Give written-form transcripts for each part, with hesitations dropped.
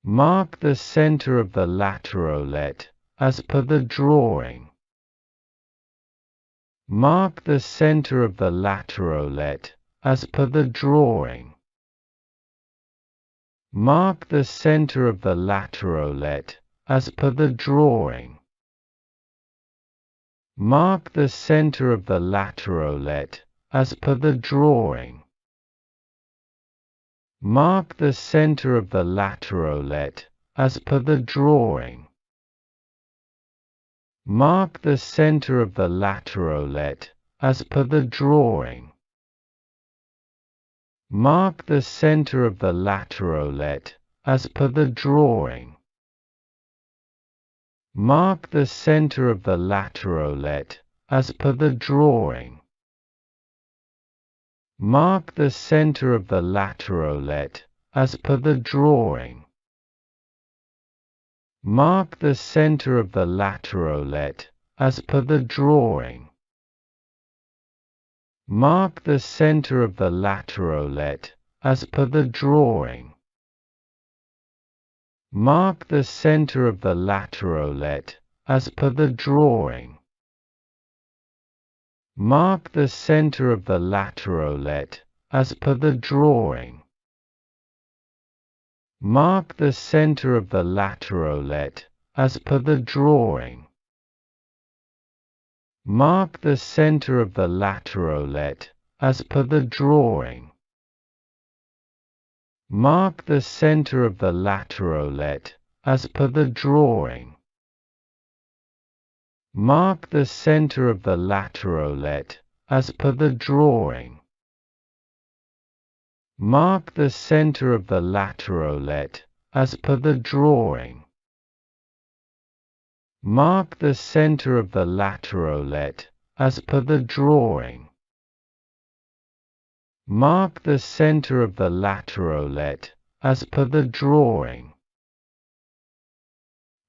Mark the center of the Laterolet, as per the drawing. Mark the center of the Laterolet, as per the drawing. Mark the center of the Laterolet, as per the drawing. Mark the center of the Laterolet, as per the drawing. Mark the center of the Laterolet, as per the drawing. Mark the center of the Laterolet, as per the drawing. Mark the center of the Laterolet, as per the drawing. Mark the center of the Laterolet, as per the drawing. Mark the center of the Laterolet, as per the drawing. Mark the center of the Laterolet, as per the drawing. Mark the center of the Laterolet, as per the drawing. Mark the center of the Laterolet, as per the drawing. Mark the center of the Laterolet, as per the drawing. Mark the center of the Laterolet, as per the drawing. Mark the center of the Laterolet, as per the drawing. Mark the center of the Laterolet, as per the drawing. Mark the center of the Laterolet, as per the drawing. Mark the center of the Laterolet, as per the drawing. Mark the center of the Laterolet, as per the drawing. Mark the center of the Laterolet, as per the drawing.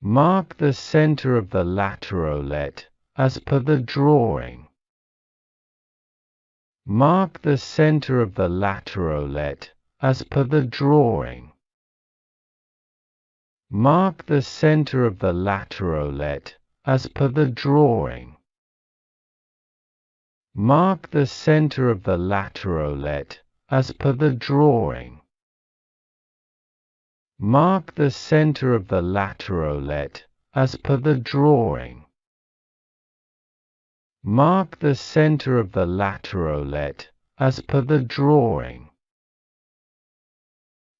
Mark the center of the Laterolet, as per the drawing. Mark the center of the Laterolet, as per the drawing. Mark the center of the Laterolet, as per the drawing. Mark the center of the Laterolet, as per the drawing. Mark the center of the Laterolet, as per the drawing. Mark the center of the Laterolet, as per the drawing.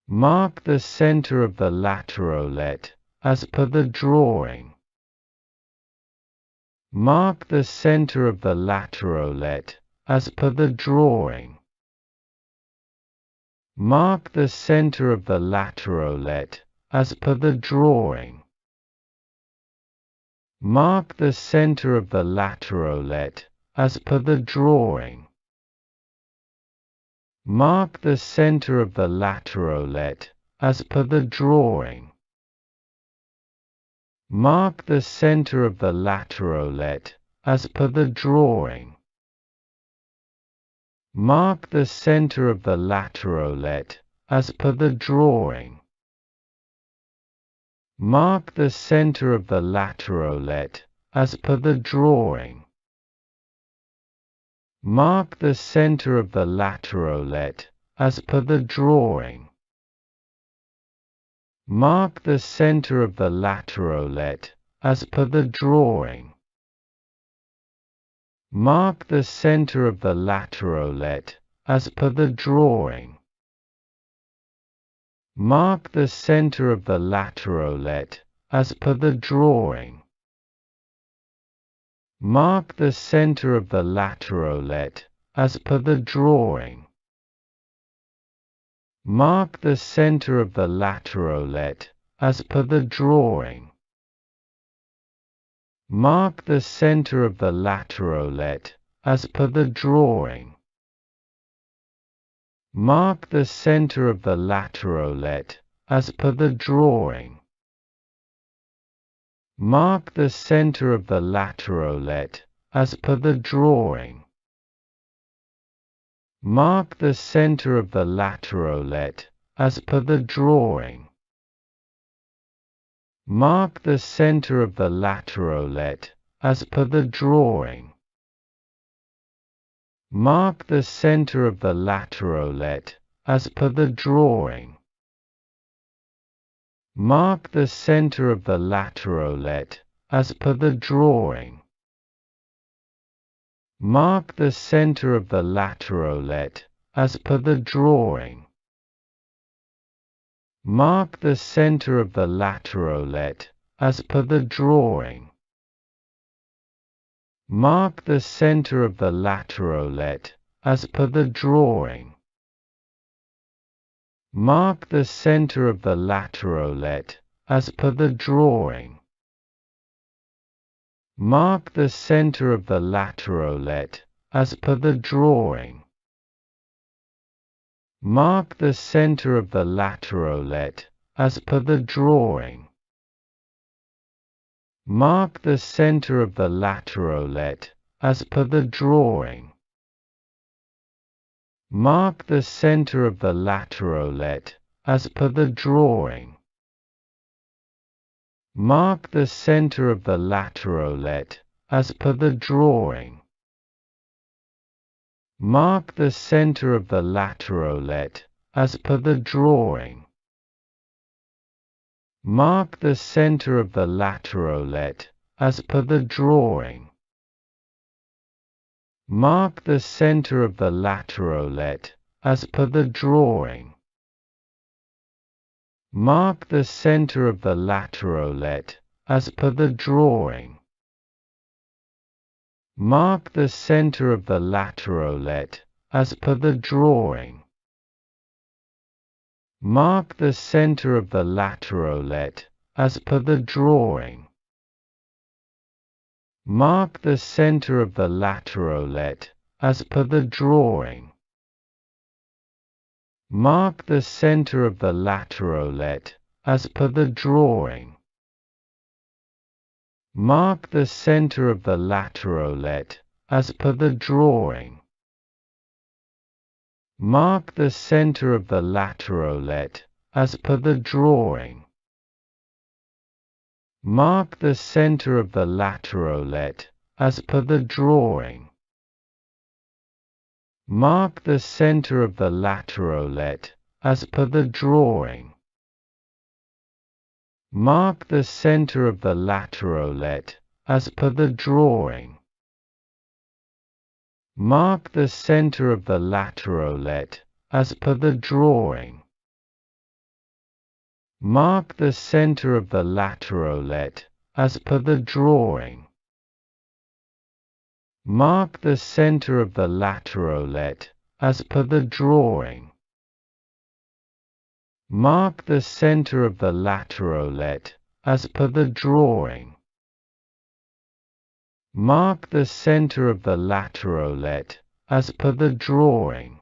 Mark the center of the Laterolet, as per the drawing. Mark the center of the Laterolet, as per the drawing. Mark the center of the Laterolet, as per the drawing. Mark the center of the Laterolet, as per the drawing. Mark the center of the Laterolet, as per the drawing. Mark the center of the Laterolet, as per the drawing. Mark the center of the Laterolet, as per the drawing. Mark the center of the Laterolet, as per the drawing. Mark the center of the Laterolet, as per the drawing. Mark the center of the Laterolet, as per the drawing. Mark the center of the Laterolet, as per the drawing. Mark the center of the Laterolet, as per the drawing. Mark the center of the Laterolet, as per the drawing. Mark the center of the Laterolet, as per the drawing. Mark the center of the Laterolet, as per the drawing. Mark the center of the Laterolet, as per the drawing. Mark the center of the Laterolet, as per the drawing. Mark the center of the Laterolet, as per the drawing. Mark the center of the Laterolet, as per the drawing. Mark the center of the Laterolet, as per the drawing. Mark the center of the Laterolet, as per the drawing. Mark the center of the Laterolet, as per the drawing. Mark the center of the Laterolet, as per the drawing. Mark the center of the Laterolet, as per the drawing. Mark the center of the Laterolet, as per the drawing. Mark the center of the Laterolet, as per the drawing. Mark the center of the Laterolet, as per the drawing. Mark the center of the Laterolet, as per the drawing. Mark the center of the Laterolet, as per the drawing. Mark the center of the Laterolet, as per the drawing. Mark the center of the Laterolet, as per the drawing. Mark the center of the Laterolet, as per the drawing. Mark the center of the Laterolet, as per the drawing. Mark the center of the Laterolet, as per the drawing. Mark the center of the Laterolet, as per the drawing. Mark the center of the Laterolet, as per the drawing. Mark the center of the Laterolet, as per the drawing. Mark the center of the Laterolet, as per the drawing. Mark the center of the Laterolet, as per the drawing. Mark the center of the Laterolet, as per the drawing. Mark the center of the Laterolet, as per the drawing. Mark the center of the Laterolet, as per the drawing. Mark the center of the Laterolet, as per the drawing. Mark the center of the Laterolet, as per the drawing. Mark the center of the Laterolet, as per the drawing. Mark the center of the Laterolet, as per the drawing. Mark the center of the Laterolet, as per the drawing. Mark the center of the Laterolet, as per the drawing.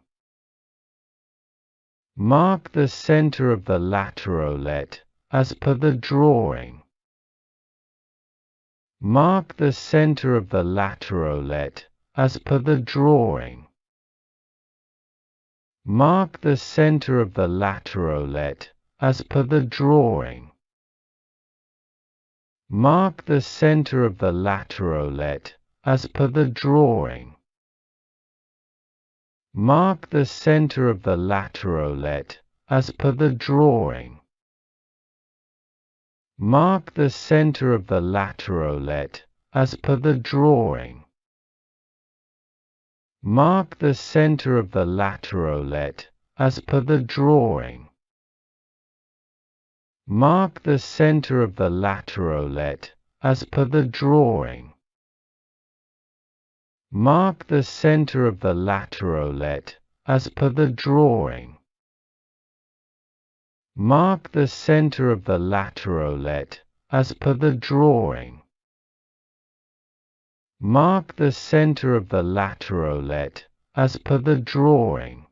Mark the center of the Laterolet, as per the drawing. Mark the center of the Laterolet, as per the drawing. Mark the center of the Laterolet, as per the drawing. Mark the center of the Laterolet, as per the drawing. Mark the center of the Laterolet, as per the drawing. Mark the center of the Laterolet, as per the drawing. Mark the center of the Laterolet, as per the drawing. Mark the center of the Laterolet, as per the drawing. Mark the center of the Laterolet, as per the drawing. Mark the center of the Laterolet, as per the drawing. Mark the center of the Laterolet, as per the drawing.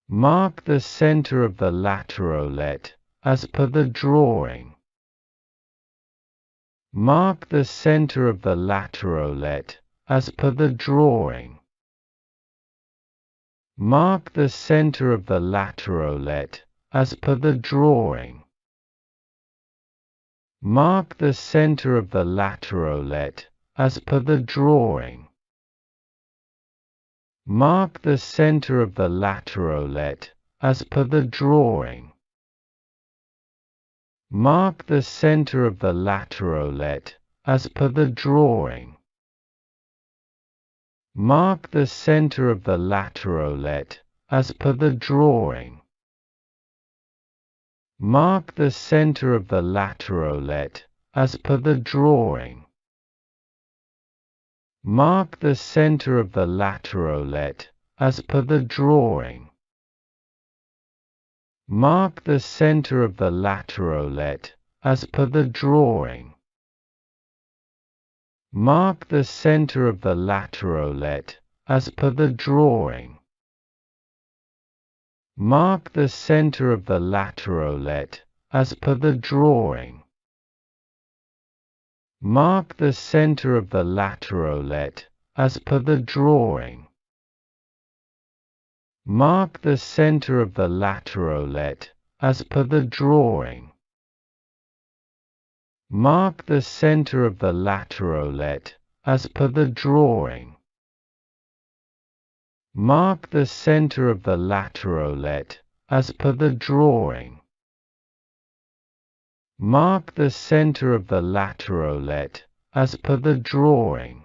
Mark the center of the Laterolet, as per the drawing. Mark the center of the Laterolet, as per the drawing. Mark the center of the Laterolet, as per the drawing. Mark the center of the Laterolet, as per the drawing. Mark the center of the Laterolet, as per the drawing. Mark the center of the Laterolet, as per the drawing. Mark the center of the Laterolet, as per the drawing. Mark the center of the Laterolet, as per the drawing. Mark the center of the Laterolet, as per the drawing. Mark the center of the Laterolet, as per the drawing. Mark the center of the Laterolet, as per the drawing. Mark the center of the Laterolet, as per the drawing. Mark the center of the Laterolet, as per the drawing. Mark the center of the Laterolet, as per the drawing. Mark the center of the Laterolet, as per the drawing. Mark the center of the Laterolet, as per the drawing. Mark the center of the Laterolet, as per the drawing.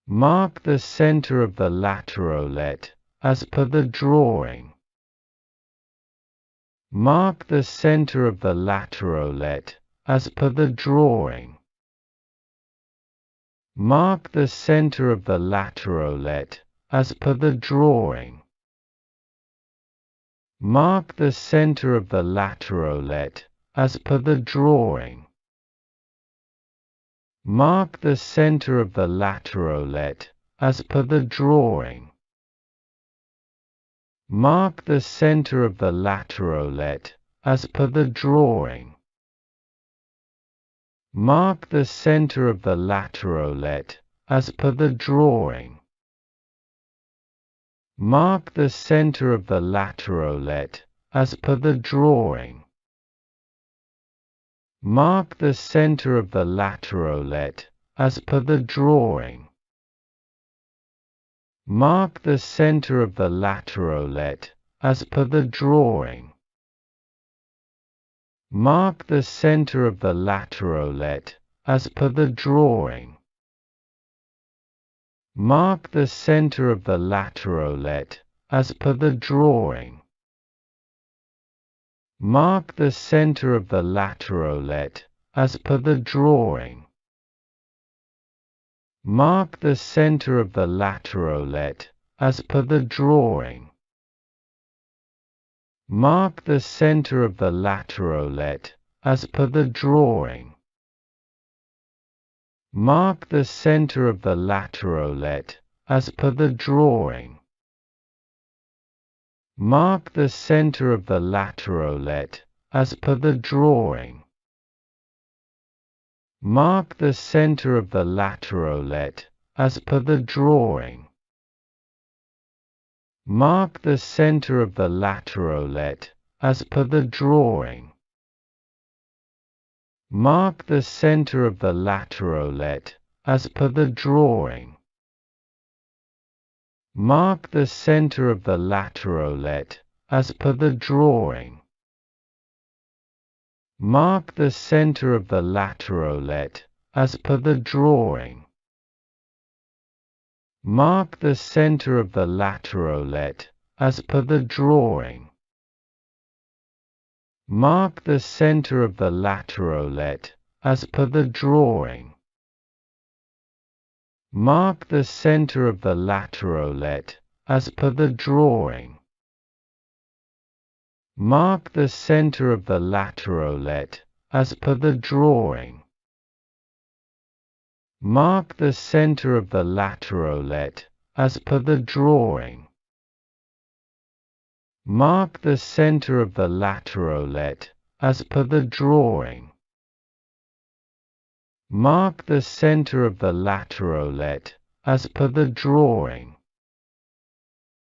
Mark the center of the Laterolet, as per the drawing. Mark the center of the Laterolet, as per the drawing. Mark the center of the Laterolet, as per the drawing. Mark the center of the Laterolet, as per the drawing. Mark the center of the Laterolet, as per the drawing. Mark the center of the Laterolet, as per the drawing. Mark the center of the Laterolet, as per the drawing. Mark the center of the Laterolet, as per the drawing. Mark the center of the Laterolet, as per the drawing. Mark the center of the Laterolet, as per the drawing. Mark the center of the Laterolet, as per the drawing. Mark the center of the Laterolet, as per the drawing. Mark the center of the Laterolet, as per the drawing. Mark the center of the Laterolet, as per the drawing. Mark the center of the Laterolet, as per the drawing. Mark the center of the Laterolet, as per the drawing. Mark the center of the Laterolet, as per the drawing. Mark the center of the Laterolet, as per the drawing. Mark the center of the Laterolet, as per the drawing. Mark the center of the Laterolet, as per the drawing. Mark the center of the Laterolet, as per the drawing. Mark the center of the Laterolet, as per the drawing. Mark the center of the Laterolet, as per the drawing. Mark the center of the Laterolet, as per the drawing. Mark the center of the Laterolet, as per the drawing. Mark the center of the Laterolet, as per the drawing. Mark the center of the Laterolet, as per the drawing. Mark the center of the Laterolet, as per the drawing. Mark the center of the Laterolet, as per the drawing.